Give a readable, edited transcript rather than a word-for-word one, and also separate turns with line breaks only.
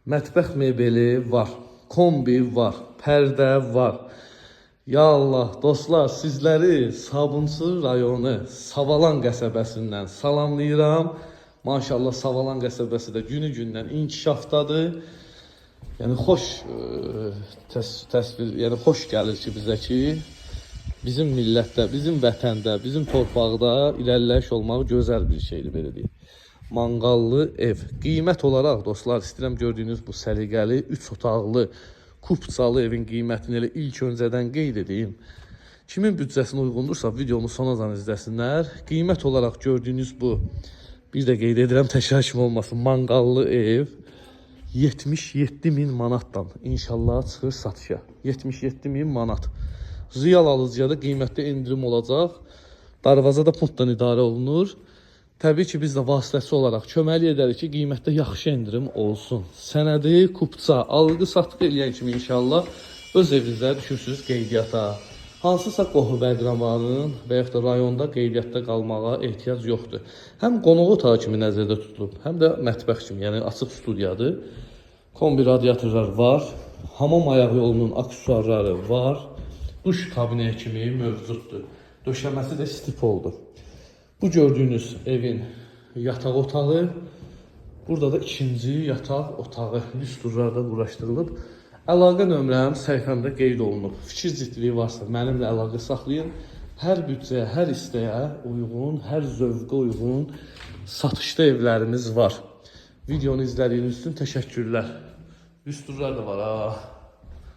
Mətbəx mebeli var, kombi var, pərdə var. Ya Allah, dostlar, sizləri Sabunçu rayonu Savalan qəsəbəsindən salamlayıram. Maşallah, Savalan qəsəbəsi də günü-gündən inkişafdadır. Yəni xoş təsvir, yəni xoş gəlir ki bizə ki, bizim millətdə, bizim vətəndə, bizim torpaqda irəliləyiş olmaq gözəl bir şeydir, belə deyək. Manqallı ev. Qiymət olaraq dostlar, istəyirəm gördüyünüz bu səliqəli 3 otaqlı kupçalı evin qiymətini elə ilk öncədən qeyd edeyim. Kimin büdcəsinə uyğundursa videomu sonacan izləsinlər. Qiymət olaraq gördüyünüz bu, bir də qeyd edirəm təkrar kimi olmasın, manqallı ev 77.000 manatdan inşallah çıxır satışa. 77.000 manat. Real alıcıya da qiymətdə endirim olacaq. Darvaza da puntdan idarə olunur. Təbii ki, biz də vasitəçi olaraq köməklik edərik ki, qiymətdə yaxşı endirim olsun. Sənədi, kupça, alqı-satqı eləyən kimi inşallah öz evinizdə düşürsünüz qeydiyyata. Hansısa qohum-əqrabanın və yaxud da rayonda qeydiyyatda qalmağa ehtiyac yoxdur. Həm qonaq otağı kimi nəzərdə tutulub, həm də mətbəx kimi, yəni açıq studiyadır. Kombi radiatorlar var, hamam ayaq yolunun aksesuarları var, duş kabineti kimi mövcuddur. Döşəməsi də stip oldu. Bu gördüyünüz evin yataq otağı, burada da ikinci yataq otağı lüstrlarda quraşdırılıb. Əlaqə nömrəm səhifəmdə qeyd olunub. Fikir ciddilik varsa mənimlə əlaqə saxlayın. Hər büdcəyə, hər istəyə uyğun, hər zövqə uyğun satışda evlərimiz var. Videonu izlədiyiniz üçün təşəkkürlər. Lüstrlar da var ha.